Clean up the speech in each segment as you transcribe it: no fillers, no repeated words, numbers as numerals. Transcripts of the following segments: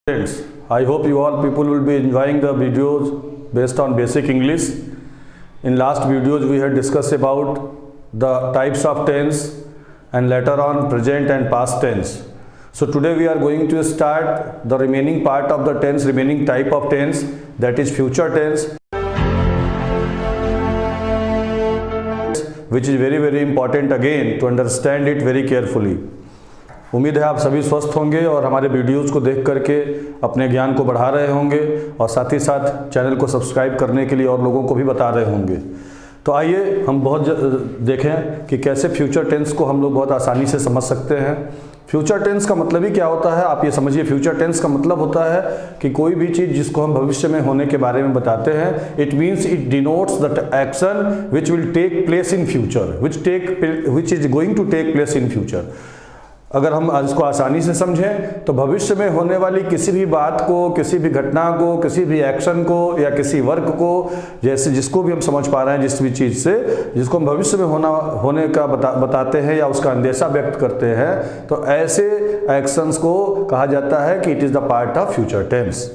Friends, I hope you all people will be enjoying the videos based on basic English. In last videos we had discussed about the types of tense and later on present and past tense. So today we are going to start the remaining part of the tense, remaining type of tense, that is future tense, which is very important again to understand it very carefully. उम्मीद है आप सभी स्वस्थ होंगे और हमारे videos को देख करके अपने ज्ञान को बढ़ा रहे होंगे और साथ ही साथ चैनल को सब्सक्राइब करने के लिए और लोगों को भी बता रहे होंगे। तो आइए हम देखें कि कैसे फ्यूचर टेंस को हम लोग बहुत आसानी से समझ सकते हैं। फ्यूचर टेंस का मतलब ही क्या होता है, आप ये समझिए। फ्यूचर टेंस का मतलब होता है कि कोई भी चीज़ जिसको हम भविष्य में होने के बारे में बताते हैं, it means it denotes the action which will take place in future, which is going to take place in future. अगर हम इसको आसानी से समझें तो भविष्य में होने वाली किसी भी बात को, किसी भी घटना को, किसी भी एक्शन को या किसी वर्क को, जैसे जिसको भी हम समझ पा रहे हैं, जिस भी चीज़ से जिसको हम भविष्य में होने का बताते हैं या उसका अंदेशा व्यक्त करते हैं, तो ऐसे एक्शंस को कहा जाता है कि it is the part of future tense.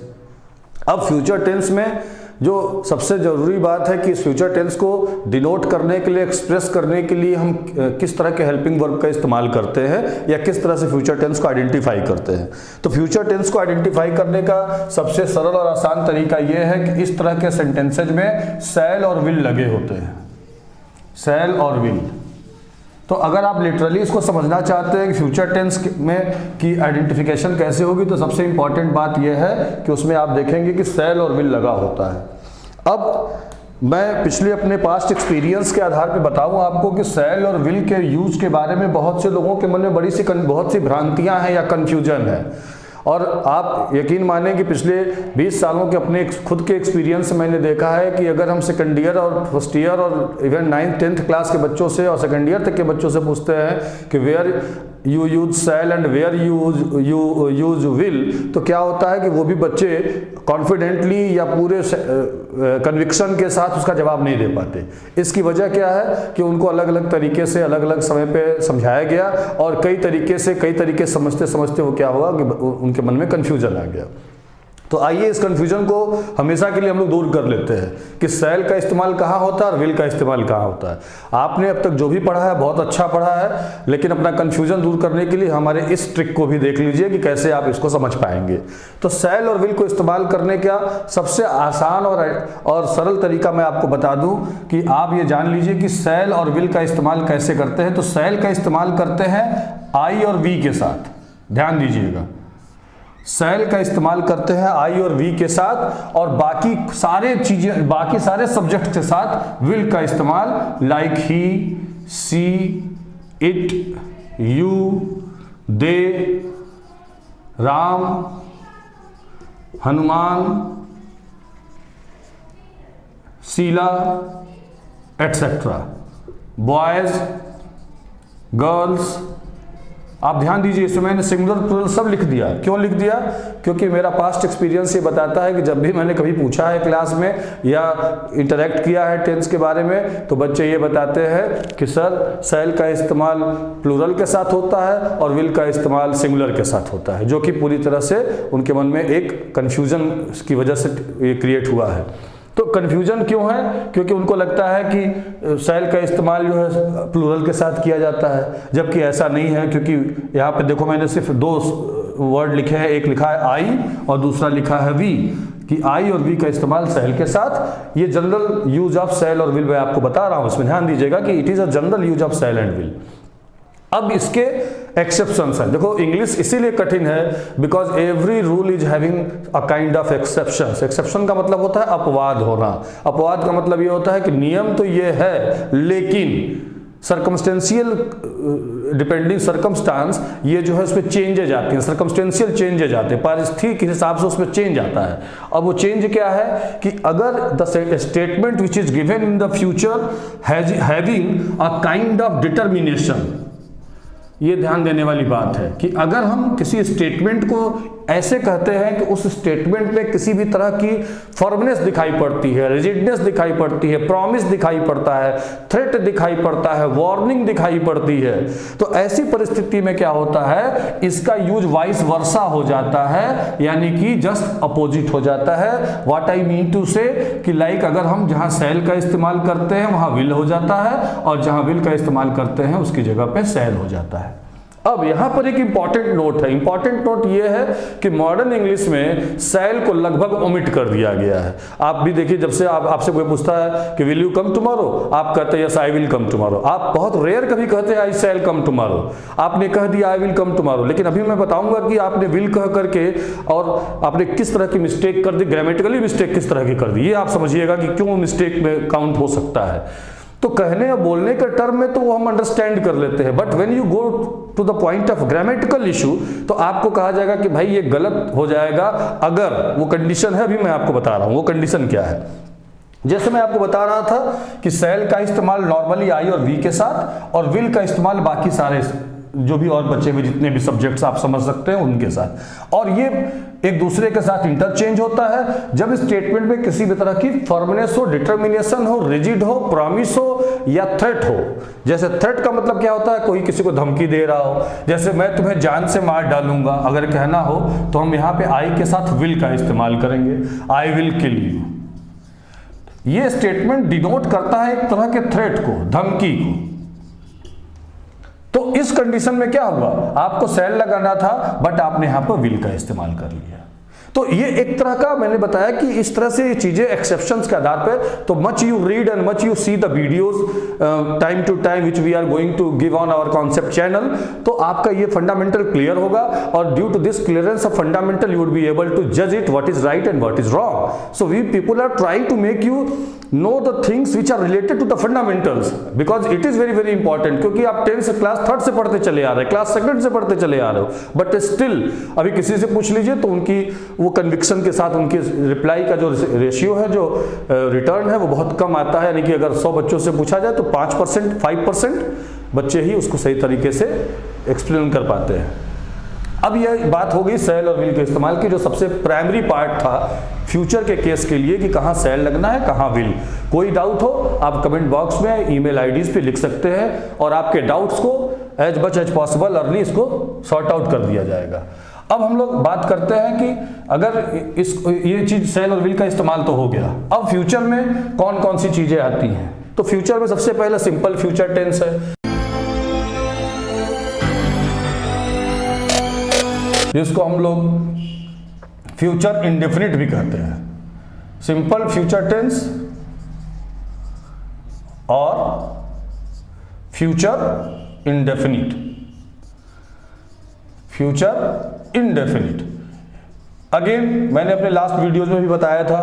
अब फ्यूचर टेंस में जो सबसे ज़रूरी बात है कि इस फ्यूचर टेंस को डिनोट करने के लिए, एक्सप्रेस करने के लिए हम किस तरह के हेल्पिंग वर्ब का इस्तेमाल करते हैं या किस तरह से फ्यूचर टेंस को आइडेंटिफाई करते हैं। तो फ्यूचर टेंस को आइडेंटिफाई करने का सबसे सरल और आसान तरीका यह है कि इस तरह के सेंटेंसेज में शैल और विल लगे होते हैं, शैल और विल। तो अगर आप लिटरली इसको समझना चाहते हैं कि फ्यूचर टेंस में की आइडेंटिफिकेशन कैसे होगी, तो सबसे इंपॉर्टेंट बात यह है कि उसमें आप देखेंगे कि शैल और विल लगा होता है। अब मैं पिछले अपने पास्ट एक्सपीरियंस के आधार पर बताऊं आपको कि शैल और विल के यूज के बारे में बहुत से लोगों के मन में बहुत सी भ्रांतियां हैं या कन्फ्यूजन है। और आप यकीन मानें कि पिछले 20 सालों के अपने खुद के एक्सपीरियंस से मैंने देखा है कि अगर हम सेकंड ईयर और फर्स्ट ईयर और इवन 9th-10th क्लास के बच्चों से और सेकंड ईयर तक के बच्चों से पूछते हैं कि where you use shall and where you use will, तो क्या होता है कि वो भी बच्चे कॉन्फिडेंटली या पूरे कन्विक्शन के साथ उसका जवाब नहीं दे पाते। इसकी वजह क्या है कि उनको अलग अलग तरीके से अलग अलग समय पे समझाया गया और कई तरीके समझते समझते वो क्या हुआ कि उनके मन में कन्फ्यूजन आ गया। तो आइए इस कन्फ्यूजन को हमेशा के लिए हम लोग दूर कर लेते हैं कि शैल का इस्तेमाल कहाँ होता है और विल का इस्तेमाल कहाँ होता है। आपने अब तक जो भी पढ़ा है बहुत अच्छा पढ़ा है, लेकिन अपना कन्फ्यूजन दूर करने के लिए हमारे इस ट्रिक को भी देख लीजिए कि कैसे आप इसको समझ पाएंगे। तो शैल और विल को इस्तेमाल करने का सबसे आसान और सरल तरीका मैं आपको बता दूं कि आप ये जान लीजिए कि शैल और विल का इस्तेमाल कैसे करते हैं। तो शैल का इस्तेमाल करते हैं आई और वी के साथ, ध्यान दीजिएगा। शैल का इस्तेमाल करते हैं आई और वी के साथ, और बाकी सारे सब्जेक्ट के साथ विल का इस्तेमाल like he, she, it, you, they, Ram, Hanuman, Sheela etcetera, boys, girls. आप ध्यान दीजिए, इसमें मैंने सिंगुलर प्लूरल सब लिख दिया। क्यों लिख दिया? क्योंकि मेरा पास्ट एक्सपीरियंस ये बताता है कि जब भी मैंने कभी पूछा है क्लास में या इंटरेक्ट किया है टेंस के बारे में, तो बच्चे ये बताते हैं कि सर शैल का इस्तेमाल प्लूरल के साथ होता है और विल का इस्तेमाल सिंगुलर के साथ होता है, जो कि पूरी तरह से उनके मन में एक कन्फ्यूजन की वजह से ये क्रिएट हुआ है। तो कन्फ्यूजन क्यों है? क्योंकि उनको लगता है कि शैल का इस्तेमाल जो है प्लूरल के साथ किया जाता है, जबकि ऐसा नहीं है। क्योंकि यहाँ पे देखो मैंने सिर्फ दो वर्ड लिखे हैं, एक लिखा है आई और दूसरा लिखा है वी, कि आई और वी का इस्तेमाल शैल के साथ। ये जनरल यूज ऑफ शैल और विल मैं आपको बता रहा हूँ, इसमें ध्यान दीजिएगा कि it is a general use of shall and will. अब इसके एक्सेप्शंस हैं। देखो इंग्लिश इसीलिए कठिन है because every rule is having a kind of exceptions. Exception का मतलब होता है अपवाद होना। अपवाद का मतलब ये होता है कि नियम तो ये है, लेकिन सर्कमस्टेंशियल डिपेंडिंग सर्कमस्टांस ये जो है उसमें चेंजेज आते हैं, सर्कमस्टेंशियल चेंजेज आते हैं, परिस्थिति के हिसाब से उसमें चेंज आता है। अब वो चेंज क्या है कि अगर the statement which is given in the future having a kind of determination, ये ध्यान देने वाली बात है कि अगर हम किसी स्टेटमेंट को ऐसे कहते हैं कि उस स्टेटमेंट में किसी भी तरह की फर्मनेस दिखाई पड़ती है, रिजिडनेस दिखाई पड़ती है, प्रॉमिस दिखाई पड़ता है, थ्रेट दिखाई पड़ता है, वार्निंग दिखाई पड़ती है, तो ऐसी परिस्थिति में क्या होता है, इसका यूज वाइस वर्सा हो जाता है, यानी कि जस्ट अपोजिट हो जाता है। व्हाट आई मीन टू से कि लाइक अगर हम जहां सेल का इस्तेमाल करते हैं वहां विल हो जाता है, और जहां विल का इस्तेमाल करते हैं उसकी जगह पे सेल हो जाता है। अब यहां पर एक इंपॉर्टेंट नोट है। इंपॉर्टेंट नोट ये है कि मॉडर्न इंग्लिश में सेल को लगभग ओमिट कर दिया गया है। आप भी देखिए, जब से आपसे कोई पूछता है कि विल यू कम टुमारो, आप कहते हैं yes I will come tomorrow. आप बहुत रेयर कभी कहते हैं आई शैल कम टुमारो। आपने कह दिया आई विल कम टुमारो, लेकिन अभी मैं बताऊंगा कि आपने विल कह करके और आपने किस तरह की मिस्टेक कर दी, ग्रामेटिकली मिस्टेक किस तरह की कर दी, ये आप समझिएगा कि क्यों मिस्टेक में काउंट हो सकता है। तो कहने और बोलने के टर्म में तो वो हम अंडरस्टैंड कर लेते हैं, but when you go to the point of grammatical issue तो आपको कहा जाएगा कि भाई ये गलत हो जाएगा अगर वो कंडीशन है। अभी मैं आपको बता रहा हूं वो कंडीशन क्या है। जैसे मैं आपको बता रहा था कि सेल का इस्तेमाल नॉर्मली आई और वी के साथ, और विल का इस्तेमाल बाकी सारे जो भी और बचे हुए जितने भी सब्जेक्ट्स आप समझ सकते हैं उनके साथ, और ये एक दूसरे के साथ इंटरचेंज होता है जब स्टेटमेंट में किसी भी तरह की फर्मनेस हो, डिटर्मिनेशन हो, रिजिड हो, प्रॉमिस हो या थ्रेट हो। जैसे थ्रेट का मतलब क्या होता है, कोई किसी को धमकी दे रहा हो, जैसे मैं तुम्हें जान से मार डालूंगा अगर कहना हो तो हम यहाँ पे आई के साथ विल का इस्तेमाल करेंगे, आई विल किल यू। ये स्टेटमेंट डिनोट करता है एक तरह के थ्रेट को, धमकी को। तो इस कंडीशन में क्या हुआ, आपको सेल लगाना था बट आपने यहां पर विल का इस्तेमाल कर लिया। तो ये एक तरह का मैंने बताया कि इस तरह से ये चीजें एक्सेप्शंस के आधार पर, तो much you read and much you see the videos time to time which we are going to give on our concept channel, तो आपका ये फंडामेंटल क्लियर होगा, और due to this clearance of fundamental you would be able to जज it what is right and what is wrong. So we people are trying to make you know the things which are related to the fundamentals because it is very very important, क्योंकि आप 10th से class 3rd से पढ़ते चले आ रहे हैं, class 2nd से पढ़ते चले आ रहे हो, बट स्टिल अभी किसी से पूछ लीजिए तो उनकी वो कन्विक्शन के साथ उनकी रिप्लाई का जो रेशियो है, जो रिटर्न है वो बहुत कम आता है। यानी कि अगर 100 बच्चों से पूछा जाए तो 5% 5% बच्चे ही उसको सही तरीके से एक्सप्लेन कर पाते हैं। अब यह बात हो गई सेल और विल के इस्तेमाल की, जो सबसे प्राइमरी पार्ट था फ्यूचर के केस के लिए कि कहाँ सेल लगना है कहाँ विल। कोई डाउट हो आप कमेंट बॉक्स में ईमेल आईडीज पे लिख सकते हैं, और आपके डाउट्स को as much as possible early इसको सॉर्ट आउट कर दिया जाएगा। अब हम लोग बात करते हैं कि अगर ये चीज सेल और विल का इस्तेमाल तो हो गया, अब फ्यूचर में कौन कौन सी चीजें आती हैं। तो फ्यूचर में सबसे पहले सिंपल फ्यूचर टेंस है, जिसको हम लोग फ्यूचर इंडेफिनिट भी कहते हैं। सिंपल फ्यूचर टेंस और future indefinite. Future indefinite again मैंने अपने लास्ट वीडियोज में भी बताया था,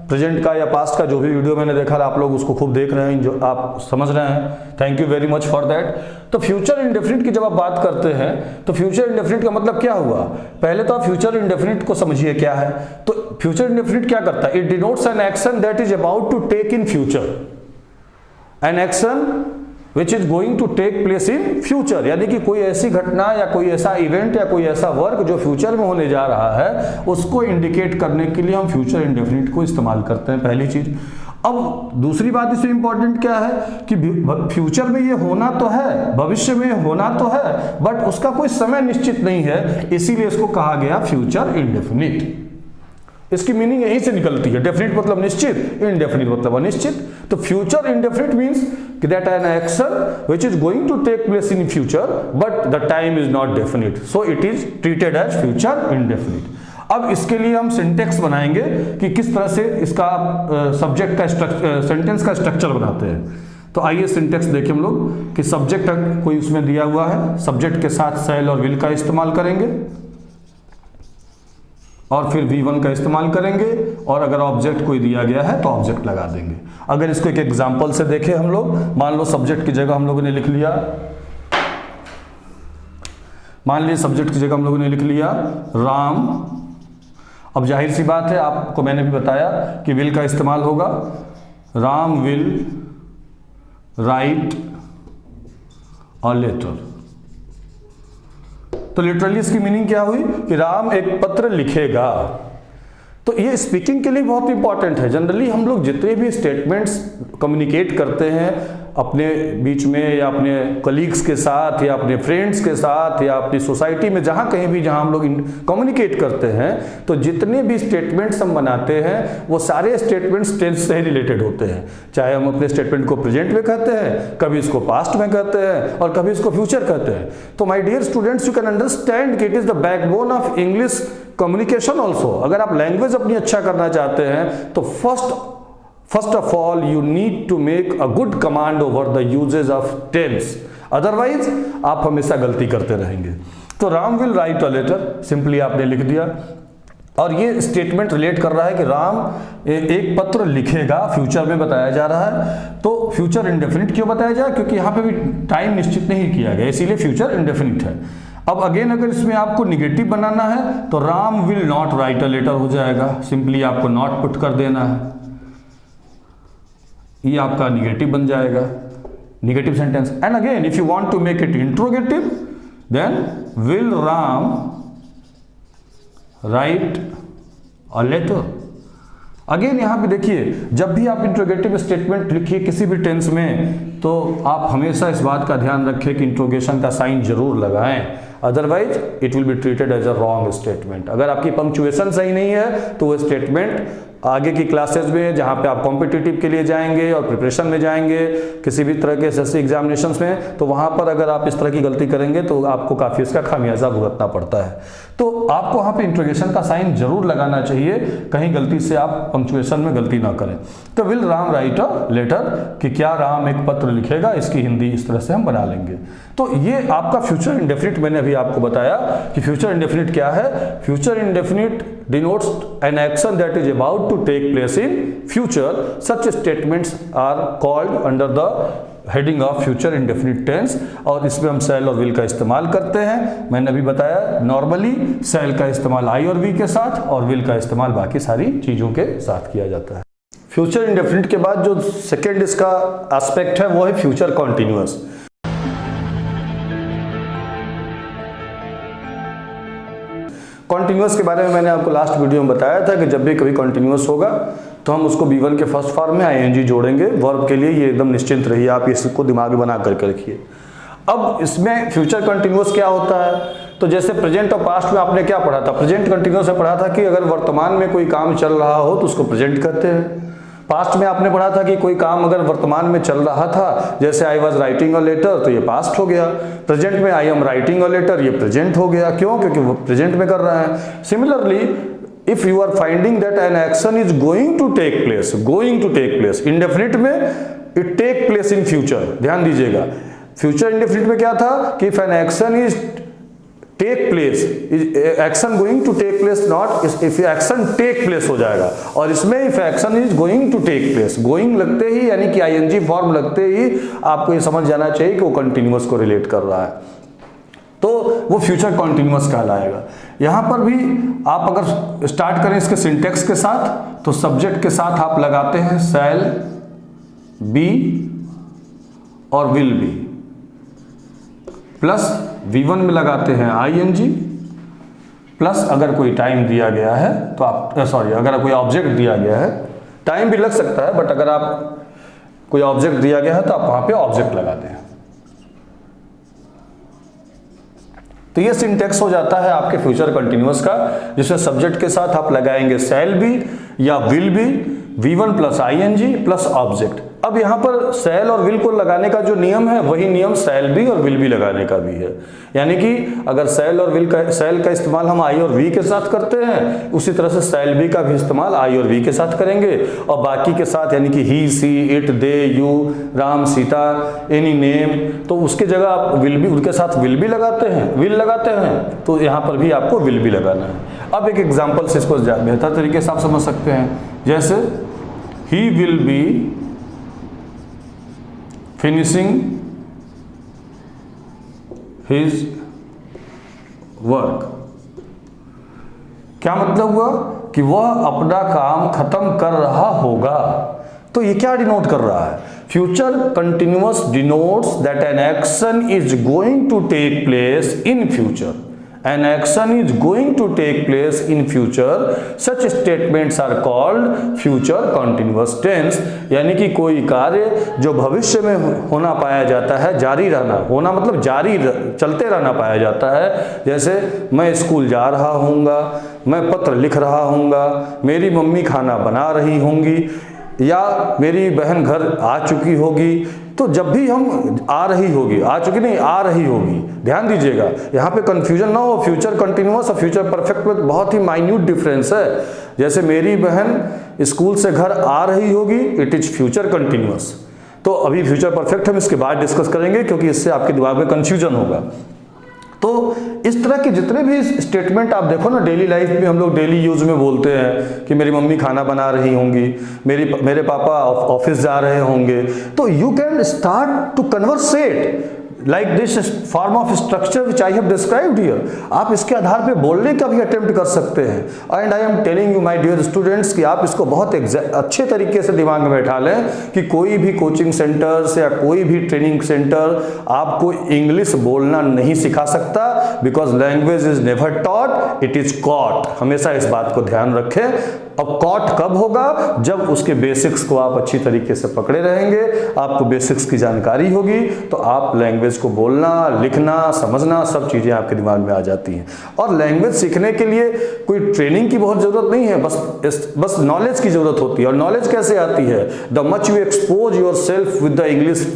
प्रेजेंट का या पास्ट का जो भी वीडियो मैंने देखा था आप लोग उसको खूब देख रहे हैं, जो आप समझ रहे हैं, thank you very much for that. तो फ्यूचर इंडेफिनिट की जब आप बात करते हैं तो फ्यूचर इंडेफिनिट का मतलब क्या हुआ, पहले तो आप फ्यूचर इंडेफिनिट को समझिए क्या है। तो फ्यूचर इंडेफिनिट क्या करता है, it denotes an action that is about to take in future, an action which is going to take place in future, यानी कि कोई ऐसी घटना या कोई ऐसा इवेंट या कोई ऐसा वर्क जो फ्यूचर में होने जा रहा है उसको इंडिकेट करने के लिए हम फ्यूचर इंडेफिनिट को इस्तेमाल करते हैं, पहली चीज। अब दूसरी बात इससे इंपॉर्टेंट क्या है कि फ्यूचर में ये होना तो है, भविष्य में होना तो है, बट उसका कोई समय निश्चित नहीं है, इसीलिए इसको कहा गया फ्यूचर इंडेफिनिट। इसकी मीनिंग यहीं से निकलती है, डेफिनिट मतलब निश्चित, इनडेफिनिट मतलब अनिश्चित। तो future indefinite means that an action which is going to take place in future but the time is not definite, so it is treated as future indefinite। अब इसके लिए हम सिंटेक्स बनाएंगे कि किस तरह से इसका सब्जेक्ट का सेंटेंस का स्ट्रक्चर बनाते हैं। तो आइए सिंटेक्स देखें हम लोग कि सब्जेक्ट कोई उसमें दिया हुआ है, सब्जेक्ट के साथ सेल और विल का इस्तेमाल करेंगे, और फिर V1 का इस्तेमाल करेंगे, और अगर ऑब्जेक्ट कोई दिया गया है तो ऑब्जेक्ट लगा देंगे। अगर इसको एक एग्जांपल से देखें हम लोग, मान लो सब्जेक्ट की जगह हम लोगों ने लिख लिया, मान लीजिए सब्जेक्ट की जगह हम लोगों ने लिख लिया राम। अब जाहिर सी बात है, आपको मैंने भी बताया कि विल का इस्तेमाल होगा, Ram will write a letter. तो लिटरली इसकी मीनिंग क्या हुई कि राम एक पत्र लिखेगा। तो ये स्पीकिंग के लिए बहुत इंपॉर्टेंट है। जनरली हम लोग जितने भी स्टेटमेंट्स कम्युनिकेट करते हैं अपने बीच में या अपने कलीग्स के साथ या अपने फ्रेंड्स के साथ या अपनी सोसाइटी में, जहाँ कहीं भी जहाँ हम लोग कम्युनिकेट करते हैं, तो जितने भी स्टेटमेंट्स हम बनाते हैं वो सारे स्टेटमेंट्स टेंस से ही रिलेटेड होते हैं। चाहे हम अपने स्टेटमेंट को प्रेजेंट में कहते हैं, कभी इसको पास्ट में कहते हैं और कभी इसको फ्यूचर कहते हैं। तो my dear students, you can understand कि it is the backbone of English communication also. अगर आप लैंग्वेज अपनी अच्छा करना चाहते हैं तो first of all you need to make a good command over the usages of tense, otherwise आप हमेशा गलती करते रहेंगे। तो Ram will write a letter, simply आपने लिख दिया, और ये स्टेटमेंट रिलेट कर रहा है कि राम एक पत्र लिखेगा, फ्यूचर में बताया जा रहा है। तो फ्यूचर इंडेफिनिट क्यों बताया जाए? क्योंकि यहाँ पे भी टाइम निश्चित नहीं किया गया, इसीलिए फ्यूचर इंडेफिनिट है। अब अगेन अगर इसमें आपको निगेटिव बनाना है तो Ram will not write a letter हो जाएगा, सिंपली आपको नॉट पुट कर देना है, ये आपका निगेटिव बन जाएगा, negative sentence. And again if you want to make it interrogative then will Ram write a letter. Again यहां पे देखिए, जब भी आप इंट्रोगेटिव स्टेटमेंट लिखिए किसी भी टेंस में, तो आप हमेशा इस बात का ध्यान रखें कि इंट्रोगेशन का साइन जरूर लगाएं, otherwise it will be treated as a wrong statement. अगर आपकी पंक्चुएशन सही नहीं है तो वो स्टेटमेंट आगे की क्लासेस में, जहां पे आप कॉम्पिटिटिव के लिए जाएंगे और प्रिपरेशन में जाएंगे किसी भी तरह के एसएससी एग्जामिनेशंस में, तो वहां पर अगर आप इस तरह की गलती करेंगे तो आपको काफी इसका खामियाजा भुगतना पड़ता है। तो आपको वहां पे इंट्रोगेशन का साइन जरूर लगाना चाहिए, कहीं गलती से आप पंक्चुएशन में गलती ना करें। तो will Ram write a letter, कि क्या राम एक पत्र लिखेगा, इसकी हिंदी इस तरह से हम बना लेंगे। तो ये आपका फ्यूचर इंडेफिनिट, मैंने अभी आपको बताया कि फ्यूचर इंडेफिनिट क्या है। Future indefinite denotes an action that is about to take place in future. Such statements are called under the heading of future indefinite tense, और इसमें हम shall और will का इस्तेमाल करते हैं। मैंने अभी बताया नॉर्मली shall का इस्तेमाल I और V के साथ और will का इस्तेमाल बाकी सारी चीजों के साथ किया जाता है। फ्यूचर इंडेफिनिट के बाद जो सेकेंड इसका एस्पेक्ट है वो है फ्यूचर कॉन्टिन्यूअस। कॉन्टिन्यूअस के बारे में मैंने आपको लास्ट वीडियो में बताया था कि जब भी कभी कॉन्टिन्यूअस होगा तो हम उसको B1 के फर्स्ट फॉर्म में ING जोड़ेंगे वर्ब के लिए। ये एकदम निश्चिंत रहिए, आप इसको दिमाग में बना करके रखिए। अब इसमें फ्यूचर कंटिन्यूअस क्या होता है, तो जैसे प्रेजेंट और पास्ट में आपने क्या पढ़ा था, प्रेजेंट कंटिन्यूअस में पढ़ा था कि अगर वर्तमान में कोई काम चल रहा हो तो उसको प्रेजेंट कहते हैं। पास्ट में आपने पढ़ा था कि कोई काम अगर वर्तमान में चल रहा था, जैसे I was writing a letter, तो ये पास्ट हो गया। प्रेजेंट में I am writing a letter, ये प्रेजेंट हो गया। क्यों? क्योंकि वो प्रेजेंट में कर रहा है। Similarly if you are finding that an action is going to take place, indefinite में it take place in future. ध्यान दीजिएगा, फ्यूचर इंडेफिनिट में क्या था कि if an action is take place, action going to take place, not if action take place हो जाएगा। और इसमें if action is going to take place, going लगते ही यानी कि ING फॉर्म लगते ही आपको ये समझ जाना चाहिए कि वो कंटिन्यूअस को रिलेट कर रहा है, तो वो फ्यूचर कंटिन्यूअस कहलाएगा। यहां पर भी आप अगर स्टार्ट करें इसके सिंटेक्स के साथ, तो सब्जेक्ट के साथ आप लगाते हैं शैल बी और विल बी, प्लस V1 में लगाते हैं ING, प्लस अगर कोई टाइम दिया गया है तो आप अगर कोई ऑब्जेक्ट दिया गया है, टाइम भी लग सकता है बट अगर आप कोई ऑब्जेक्ट दिया गया है तो आप वहां पे ऑब्जेक्ट लगाते हैं। तो ये सिंटेक्स हो जाता है आपके फ्यूचर कंटिन्यूअस का, जिसमें सब्जेक्ट के साथ आप लगाएंगे शैल बी या will be, V1 plus ING plus object. अब यहां पर शैल और विल को लगाने का जो नियम है वही नियम शैल बी और विल बी लगाने का भी है। यानी कि अगर शैल और विल का, शैल का इस्तेमाल हम I और V के साथ करते हैं, उसी तरह से शैल बी का भी इस्तेमाल I और V के साथ करेंगे। और बाकी के साथ यानी कि he, she, it, they, you, Ram, Sita, any name, तो उसके जगह आप विल बी, उनके साथ विल बी लगाते हैं, विल लगाते हैं, तो यहां पर भी आपको विल बी लगाना है। अब एक एग्जाम्पल से इसको बेहतर तरीके से आप समझ सकते हैं, जैसे he will be finishing his work. क्या मतलब हुआ कि वह अपना काम खत्म कर रहा होगा। तो ये क्या डिनोट कर रहा है? Future continuous denotes that an action is going to take place in future. an action is going to take place in future, such statements are called future continuous tense। यानी कि कोई कार्य जो भविष्य में होना पाया जाता है, जारी रहना, होना मतलब जारी चलते रहना पाया जाता है। जैसे मैं स्कूल जा रहा हूँगा, मैं पत्र लिख रहा हूँगा, मेरी मम्मी खाना बना रही होंगी, या मेरी बहन घर आ चुकी होगी। तो जब भी हम आ रही होगी, आ चुकी नहीं, आ रही होगी, ध्यान दीजिएगा यहाँ पे कंफ्यूजन ना हो। फ्यूचर कंटिन्यूअस और फ्यूचर परफेक्ट में बहुत ही माइन्यूट डिफरेंस है। जैसे मेरी बहन स्कूल से घर आ रही होगी, इट इज फ्यूचर कंटिन्यूअस। तो अभी फ्यूचर परफेक्ट हम इसके बाद डिस्कस करेंगे, क्योंकि इससे आपके दिमाग में कंफ्यूजन होगा। तो इस तरह के जितने भी स्टेटमेंट आप देखो ना, डेली लाइफ में हम लोग डेली यूज में बोलते हैं कि मेरी मम्मी खाना बना रही होंगी, मेरे पापा ऑफिस जा रहे होंगे। तो you can start to conversate like this form of structure which I have described here. आप इसके आधार पे बोलने का भी अटेम्प्ट कर सकते हैं। And I am telling you my dear students कि आप इसको बहुत अच्छे तरीके से दिमाग में बैठा लें कि कोई भी कोचिंग सेंटर से या कोई भी ट्रेनिंग सेंटर आपको इंग्लिश बोलना नहीं सिखा सकता, because language is never taught, it is caught. हमेशा इस बात को ध्यान रखें। अब कॉट कब होगा? जब उसके बेसिक्स को आप अच्छी तरीके से पकड़े रहेंगे, आपको बेसिक्स की जानकारी होगी, तो आप लैंग्वेज को बोलना, लिखना, समझना सब चीज़ें आपके दिमाग में आ जाती हैं। और लैंग्वेज सीखने के लिए कोई ट्रेनिंग की बहुत ज़रूरत नहीं है, बस नॉलेज की ज़रूरत होती है। और नॉलेज कैसे आती है? The much you expose yourself with the English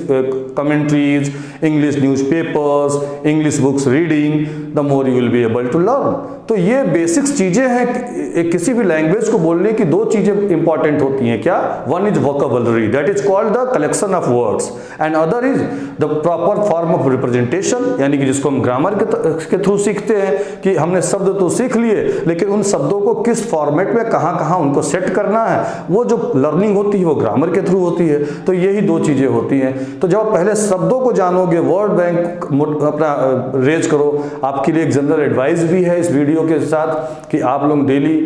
commentaries, English newspapers, English books reading, the more you will be able to learn. तो ये बेसिक्स चीज़ें हैं। किसी भी लैंग्वेज को बोलने की दो चीज़ें इंपॉर्टेंट होती हैं। क्या? One is vocabulary, that is called the collection of words, and other is the proper form of representation, यानी कि जिसको हम ग्रामर के थ्रू सीखते हैं कि हमने शब्द तो सीख लिए, लेकिन उन शब्दों को किस फॉर्मेट में कहाँ कहाँ उनको सेट करना है, वो जो लर्निंग होती है वो ग्रामर के थ्रू होती है। तो यही दो चीज़ें होती हैं। तो जब आप पहले शब्दों को जानोगे, वर्ड बैंक अपना रेज करो। आपके लिए एक जनरल एडवाइस भी है इस वीडियो के साथ कि आप लोग डेली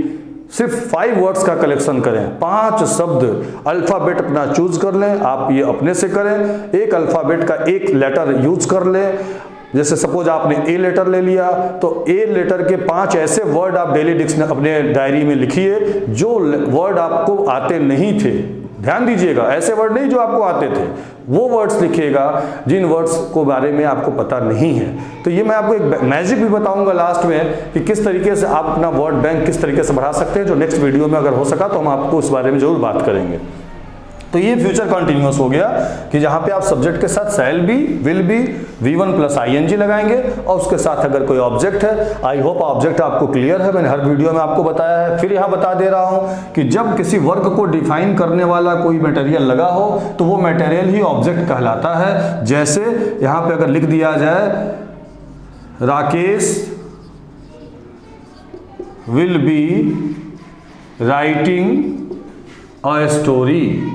सिर्फ 5 वर्ड्स का कलेक्शन करें। 5 शब्द, अल्फ़ाबेट अपना चूज कर लें। आप ये अपने से करें। एक अल्फ़ाबेट का एक लेटर यूज कर लें। जैसे सपोज आपने ए लेटर ले लिया, तो ए लेटर के 5 ऐसे वर्ड आप डेली डिक्शनरी अपने डायरी में लिखिए जो वर्ड आपको आते नहीं थे। ध्यान दीजिएगा, ऐसे वर्ड नहीं जो आपको आते थे, वो वर्ड्स लिखिएगा जिन वर्ड्स को बारे में आपको पता नहीं है। तो ये मैं आपको एक मैजिक भी बताऊंगा लास्ट में कि किस तरीके से आप अपना वर्ड बैंक किस तरीके से बढ़ा सकते हैं, जो नेक्स्ट वीडियो में अगर हो सका तो हम आपको इस बारे में जरूर बात करेंगे। तो ये फ्यूचर कंटिन्यूअस हो गया कि जहां पे आप सब्जेक्ट के साथ shall be, will be, V1 plus ING लगाएंगे और उसके साथ अगर कोई ऑब्जेक्ट है। आई होप ऑब्जेक्ट आपको क्लियर है, मैंने हर वीडियो में आपको बताया है। फिर यहाँ बता दे रहा हूँ कि जब किसी वर्क को डिफाइन करने वाला कोई मटेरियल लगा हो तो वो मटेरियल ही ऑब्जेक्ट कहलाता है। जैसे यहाँ पे अगर लिख दिया जाए Rakesh will be writing a story,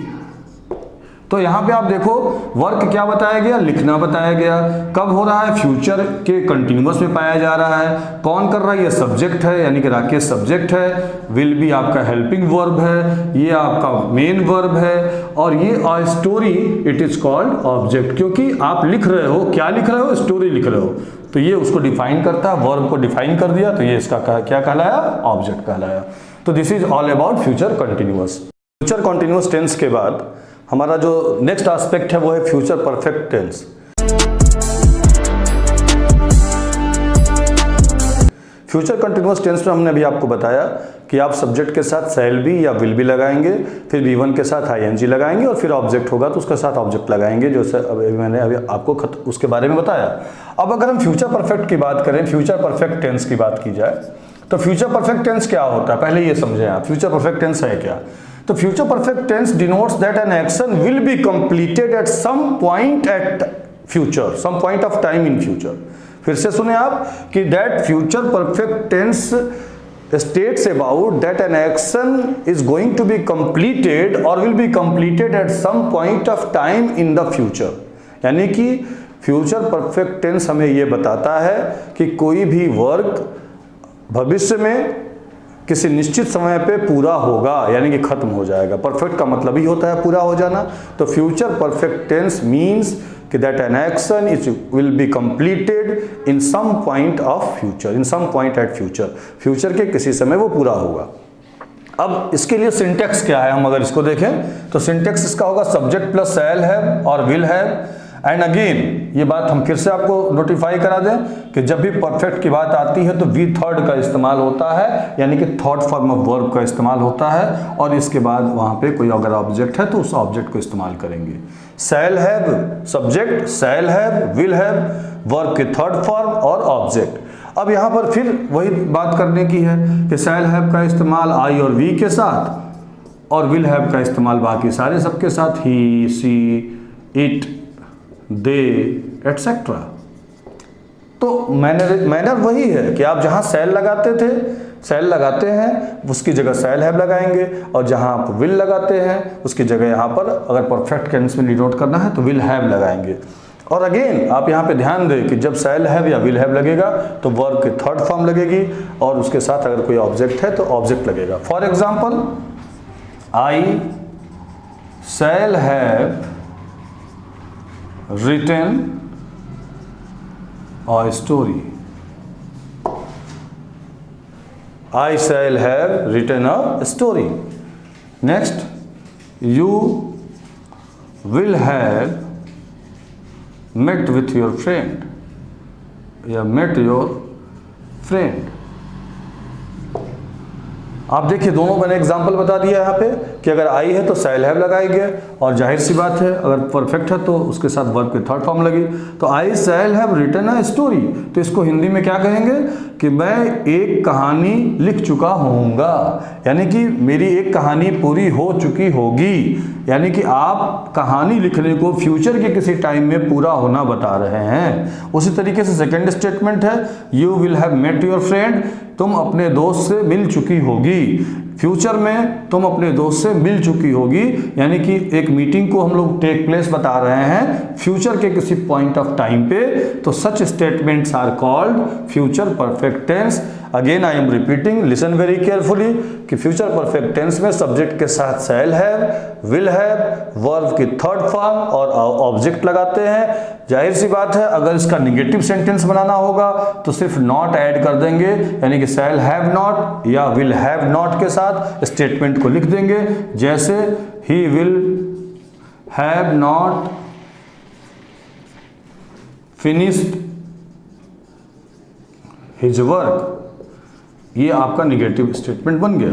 तो यहां पे आप देखो वर्क क्या बताया गया? लिखना बताया गया। कब हो रहा है? फ्यूचर के कंटिन्यूअस में पाया जा रहा है। कौन कर रहा है? ये सब्जेक्ट है, यानी कि राकेश सब्जेक्ट है। विल बी आपका हेल्पिंग वर्ब है, ये आपका मेन वर्ब है, और ये a story it is called object, क्योंकि आप लिख रहे हो। क्या लिख रहे हो? स्टोरी लिख रहे हो। तो ये उसको डिफाइन करता है, वर्ब को डिफाइन कर दिया, तो ये इसका क्या कहलाया? ऑब्जेक्ट कहलाया। तो this is all about future continuous. Future continuous tense के बाद हमारा जो नेक्स्ट एस्पेक्ट है वो है future perfect tense. Future continuous tense में हमने अभी आपको बताया कि आप सब्जेक्ट के साथ शैल बी या विल बी लगाएंगे, फिर V1 के साथ ING लगाएंगे और फिर ऑब्जेक्ट होगा तो उसके साथ ऑब्जेक्ट लगाएंगे, जो मैंने अभी आपको उसके बारे में बताया। अब अगर हम फ्यूचर परफेक्ट की बात करें, फ्यूचर परफेक्ट टेंस की बात की जाए, तो फ्यूचर परफेक्ट टेंस क्या होता है पहले ये समझें आप। फ्यूचर परफेक्ट टेंस है क्या? तो future perfect tense denotes that an action will be completed at some point at future, some point of time in future. फिर से सुने आप कि that future perfect tense states about that an action is going to be completed or will be completed at some point of time in the future। यानी कि future perfect tense हमें यह बताता है कि कोई भी वर्क भविष्य में किसी निश्चित समय पे पूरा होगा, यानी कि खत्म हो जाएगा। परफेक्ट का मतलब ही होता है पूरा हो जाना। तो फ्यूचर परफेक्ट टेंस मीन्स कि that an action is will be completed in some point of future, in some point at future, future के किसी समय वो पूरा होगा। अब इसके लिए सिंटेक्स क्या है, हम अगर इसको देखें तो सिंटेक्स इसका होगा सब्जेक्ट प्लस शैल हैव और विल हैव। एंड अगेन ये बात हम फिर से आपको नोटिफाई करा दें कि जब भी परफेक्ट की बात आती है तो वी थर्ड का इस्तेमाल होता है, यानी कि थर्ड फॉर्म ऑफ वर्ब का इस्तेमाल होता है, और इसके बाद वहाँ पे कोई अगर ऑब्जेक्ट है तो उस ऑब्जेक्ट को इस्तेमाल करेंगे। Shall have subject, shall have, will have verb के थर्ड फॉर्म और ऑब्जेक्ट। अब यहाँ पर फिर वही बात करने की है कि शैल हैव का इस्तेमाल आई और वी के साथ और विल हैव का इस्तेमाल बाकी सारे सबके साथ, ही, सी, इट, दे एटसेट्रा। तो मैनर वही है कि आप जहां शैल लगाते थे, शैल लगाते हैं, उसकी जगह शैल हैव लगाएंगे, और जहां आप विल लगाते हैं उसकी जगह यहां पर अगर परफेक्ट टेंस में डिनोट करना है तो विल हैव लगाएंगे। और अगेन आप यहाँ पे ध्यान दें कि जब शैल हैव या विल हैव लगेगा तो वर्ब के थर्ड फॉर्म लगेगी, और उसके साथ अगर कोई ऑब्जेक्ट है तो ऑब्जेक्ट लगेगा। For example, I shall have written a story. I shall have written a story. Next, you will have met with your friend. या met your friend. आप देखिए दोनों मैंने एग्जाम्पल बता दिया यहाँ पे कि अगर आई है तो शैल हैव लगाएंगे, और जाहिर सी बात है अगर परफेक्ट है तो उसके साथ वर्ब के थर्ड फॉर्म लगी। तो I shall have written a story, तो इसको हिंदी में क्या कहेंगे कि मैं एक कहानी लिख चुका होऊंगा, यानी कि मेरी एक कहानी पूरी हो चुकी होगी, यानी कि आप कहानी लिखने को फ्यूचर के किसी टाइम में पूरा होना बता रहे हैं। उसी तरीके से सेकेंड स्टेटमेंट है, you will have met your friend, तुम अपने दोस्त से मिल चुकी होगी, फ्यूचर में तुम अपने दोस्त से मिल चुकी होगी, यानी कि एक मीटिंग को हम लोग टेक प्लेस बता रहे हैं फ्यूचर के किसी पॉइंट ऑफ टाइम पे, तो such statements are called future perfect tense. Again I am repeating, listen very carefully कि फ्यूचर परफेक्ट टेंस में सब्जेक्ट के साथ shall have, will have, verb की थर्ड फॉर्म और ऑब्जेक्ट लगाते हैं। जाहिर सी बात है अगर इसका निगेटिव सेंटेंस बनाना होगा तो सिर्फ नॉट ऐड कर देंगे, यानी कि शैल हैव नॉट या विल हैव नॉट के साथ स्टेटमेंट को लिख देंगे, जैसे he will have not finished his work, ये आपका निगेटिव स्टेटमेंट बन गया।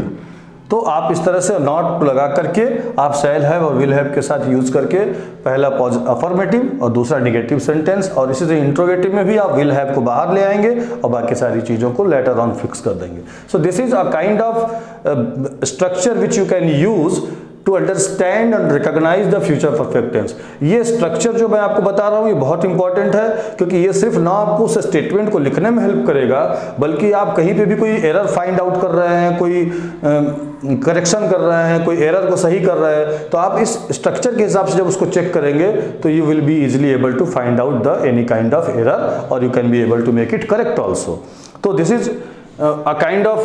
तो आप इस तरह से नॉट लगा करके आप शैल हैव और विल हैव के साथ यूज करके पहला अफर्मेटिव और दूसरा निगेटिव सेंटेंस, और इसी तरह इंट्रोगेटिव में भी आप विल हैव को बाहर ले आएंगे और बाकी सारी चीज़ों को लेटर ऑन फिक्स कर देंगे। So this is a kind of structure which you can use to understand and recognise the future perfect tense. ये स्ट्रक्चर जो मैं आपको बता रहा हूँ ये बहुत इंपॉर्टेंट है, क्योंकि ये सिर्फ ना आपको उस स्टेटमेंट को लिखने में हेल्प करेगा, बल्कि आप कहीं पे भी कोई एरर फाइंड आउट कर रहे हैं, कोई करेक्शन कर रहे हैं, कोई एरर को सही कर रहे हैं, तो आप इस स्ट्रक्चर के हिसाब से जब उसको चेक करेंगे तो you will be easily able to find out the any kind of error, और you can be able to make it correct also. तो this is a kind of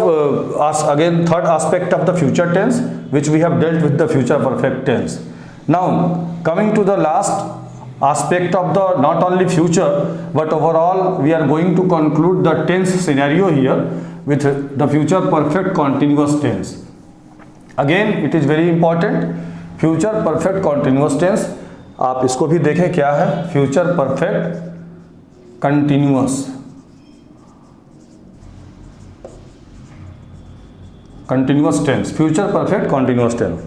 again third aspect of the future tense which we have dealt with the future perfect tense. Now coming to the last aspect of the not only future but overall we are going to conclude the tense scenario here with the future perfect continuous tense. Again it is very important, future perfect continuous tense, आप इसको भी देखें क्या है, future perfect continuous tense, future perfect continuous tense.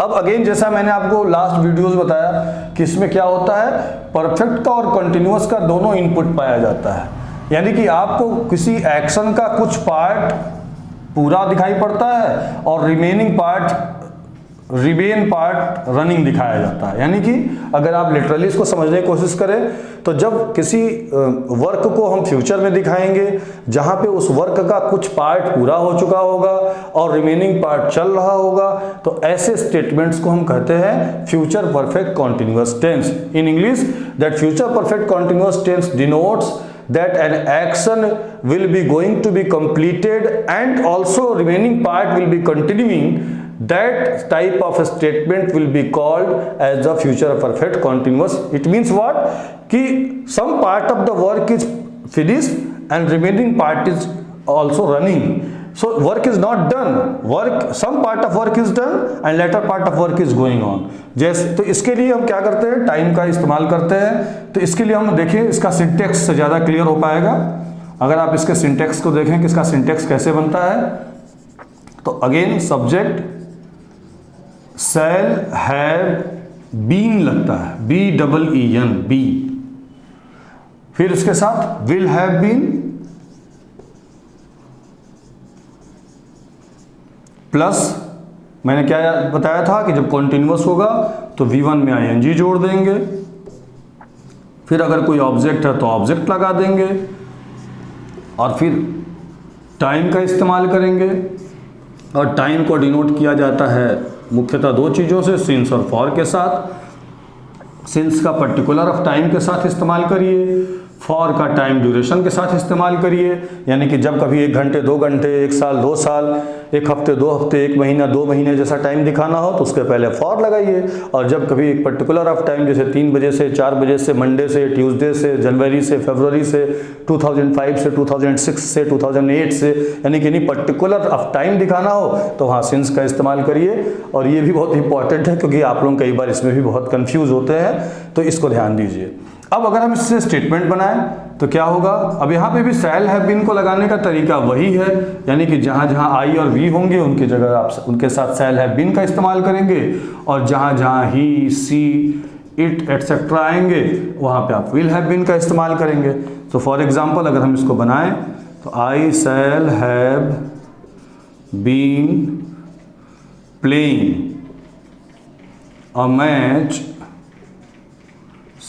अब again जैसा मैंने आपको लास्ट वीडियोस बताया कि इसमें क्या होता है, परफेक्ट का और कॉन्टिन्यूअस का दोनों इनपुट पाया जाता है, यानी कि आपको किसी एक्शन का कुछ पार्ट पूरा दिखाई पड़ता है और रिमेन पार्ट रनिंग दिखाया जाता है। यानी कि अगर आप लिटरली इसको समझने की कोशिश करें तो जब किसी वर्क को हम फ्यूचर में दिखाएंगे जहां पे उस वर्क का कुछ पार्ट पूरा हो चुका होगा और रिमेनिंग पार्ट चल रहा होगा, तो ऐसे स्टेटमेंट्स को हम कहते हैं future perfect continuous tense. In English that future perfect continuous tense denotes that an action will be going to be completed and also remaining part will be continuing that type of statement will be called as the future perfect continuous. It means what? कि some part of the work is finished and remaining part is also running. So work is not done, some part of work is done and later part of work is going on. जैसे तो इसके लिए हम क्या करते हैं, time का इस्तेमाल करते हैं। तो इसके लिए हम देखिए इसका सिंटेक्स से ज़्यादा क्लियर हो पाएगा अगर आप इसके सिंटेक्स को देखें कि इसका सिंटेक्स कैसे बनता है। तो again subject shall have been लगता है, BEEN बी, फिर इसके साथ विल हैव बीन प्लस मैंने क्या बताया था कि जब कॉन्टिन्यूअस होगा तो V1 में ING जोड़ देंगे, फिर अगर कोई ऑब्जेक्ट है तो ऑब्जेक्ट लगा देंगे और फिर टाइम का इस्तेमाल करेंगे। और टाइम को डिनोट किया जाता है मुख्यतः दो चीज़ों से, सिंस और फॉर के साथ। सिंस का पर्टिकुलर ऑफ टाइम के साथ इस्तेमाल करिए, फॉर का टाइम ड्यूरेशन के साथ इस्तेमाल करिए, यानी कि जब कभी 1 घंटे 2 घंटे 1 साल 2 साल 1 हफ्ते 2 हफ्ते 1 महीना 2 महीने जैसा टाइम दिखाना हो तो उसके पहले फॉर लगाइए। और जब कभी एक पर्टिकुलर ऑफ टाइम जैसे 3 बजे से 4 बजे से, मंडे से, ट्यूसडे से, जनवरी से, फरवरी से, 2005 से, 2006 से, 2008 से, यानी कि नहीं पर्टिकुलर ऑफ टाइम दिखाना हो तो वहाँ सिंस का इस्तेमाल करिए। और ये भी बहुत इंपॉर्टेंट है क्योंकि आप लोग कई बार इसमें भी बहुत कन्फ्यूज होते हैं, तो इसको ध्यान दीजिए। अब अगर हम इससे स्टेटमेंट बनाएं तो क्या होगा, अब यहाँ पे भी शैल हैव बीन को लगाने का तरीका वही है, यानी कि जहाँ जहाँ आई और वी होंगे उनकी जगह आप उनके साथ शैल हैव बीन का इस्तेमाल करेंगे, और जहाँ जहाँ ही, सी, इट एटसेट्रा आएंगे वहाँ पे आप विल हैव बीन का इस्तेमाल करेंगे। तो फॉर एग्जांपल अगर हम इसको बनाएं तो I shall have been playing a match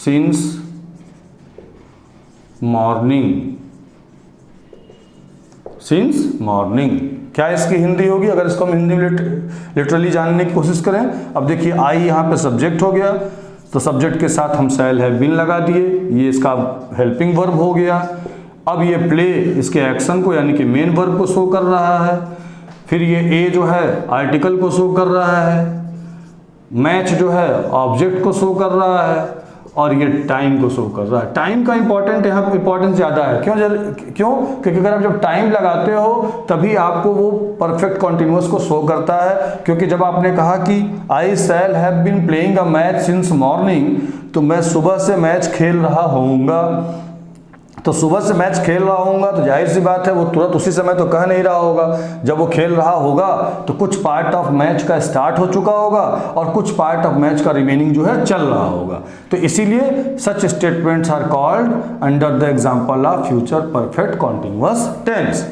since morning. Since morning क्या इसकी हिंदी होगी अगर इसको हम हिंदी में लिटरली जानने की कोशिश करें। अब देखिए आई यहाँ पे सब्जेक्ट हो गया, तो सब्जेक्ट के साथ हम शैल हैव बीन लगा दिए, ये इसका हेल्पिंग वर्ब हो गया। अब ये प्ले इसके एक्शन को यानी कि मेन वर्ब को शो कर रहा है, फिर ये ए जो है आर्टिकल को शो कर रहा है, मैच जो है ऑब्जेक्ट को शो कर रहा है, और ये टाइम को शो कर रहा है। टाइम का इंपॉर्टेंस ज़्यादा है। क्यों? क्योंकि अगर आप जब टाइम लगाते हो तभी आपको वो परफेक्ट कॉन्टिन्यूअस को शो करता है। क्योंकि जब आपने कहा कि I shall have been playing a match since morning, तो मैं सुबह से मैच खेल रहा होऊंगा। तो सुबह से मैच खेल रहा होऊंगा तो जाहिर सी बात है वो तुरंत उसी समय तो कह नहीं रहा होगा। जब वो खेल रहा होगा तो कुछ पार्ट ऑफ मैच का स्टार्ट हो चुका होगा और कुछ पार्ट ऑफ मैच का रिमेनिंग जो है चल रहा होगा। तो इसीलिए such statements are called under the example of future perfect continuous tense.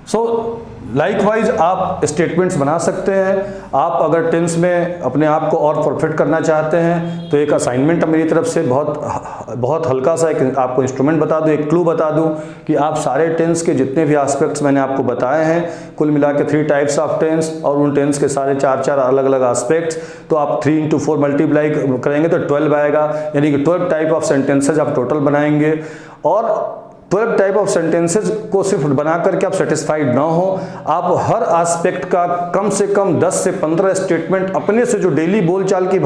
So likewise आप स्टेटमेंट्स बना सकते हैं। आप अगर टेंस में अपने आप को और परफेक्ट करना चाहते हैं तो एक असाइनमेंट मेरी तरफ से बहुत हल्का सा एक आपको इंस्ट्रूमेंट बता दूं, एक क्लू बता दूं कि आप सारे टेंस के जितने भी एस्पेक्ट्स मैंने आपको बताए हैं, कुल मिला के 3 टाइप्स ऑफ टेंस और उन टेंस के सारे 4 अलग अलग एस्पेक्ट्स, तो आप 3 into 4 मल्टीप्लाई करेंगे तो 12 आएगा, यानी कि 12 टाइप ऑफ सेंटेंसेज आप टोटल बनाएंगे। और 12 टाइप ऑफ सेंटेंसेज को सिर्फ बना करके आप सेटिस्फाइड ना हो, आप हर एस्पेक्ट का कम से कम 10 से 15 स्टेटमेंट अपने से जो डेली बोलचाल की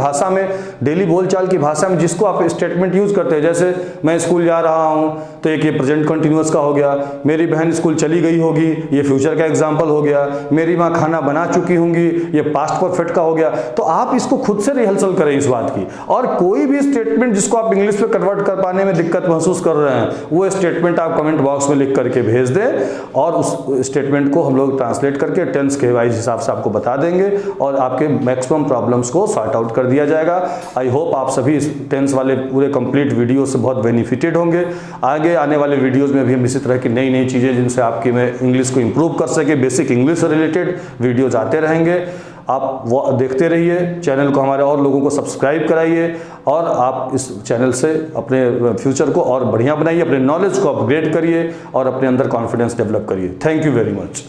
भाषा में जिसको आप स्टेटमेंट यूज करते हैं, जैसे मैं स्कूल जा रहा हूं तो एक ये प्रेजेंट कंटिन्यूअस का हो गया, मेरी बहन स्कूल चली गई होगी ये फ्यूचर का एग्जाम्पल हो गया, मेरी माँ खाना बना चुकी होंगी ये पास्ट परफेक्ट का हो गया। तो आप इसको खुद से रिहर्सल करें इस बात की, और कोई भी स्टेटमेंट जिसको आप इंग्लिश में कन्वर्ट कर पाने में दिक्कत महसूस कर रहे हैं वो स्टेटमेंट आप कमेंट बॉक्स में लिख करके भेज दें और उस स्टेटमेंट को हम लोग ट्रांसलेट करके टेंस के वाइज हिसाब से आपको बता देंगे और आपके मैक्सिमम प्रॉब्लम्स को सॉर्ट आउट कर दिया जाएगा। आई होप आप सभी इस टेंस वाले पूरे कंप्लीट वीडियो से बहुत बेनिफिटेड होंगे। आगे आने वाले वीडियोस में भी हम इसी तरह की नई नई चीज़ें जिनसे आपकी मैं इंग्लिश को इम्प्रूव कर सके, बेसिक इंग्लिश से रिलेटेड वीडियोज आते रहेंगे। आप वो देखते रहिए, चैनल को हमारे और लोगों को सब्सक्राइब कराइए और आप इस चैनल से अपने फ्यूचर को और बढ़िया बनाइए, अपने नॉलेज को अपग्रेड करिए और अपने अंदर कॉन्फिडेंस डेवलप करिए। Thank you very much.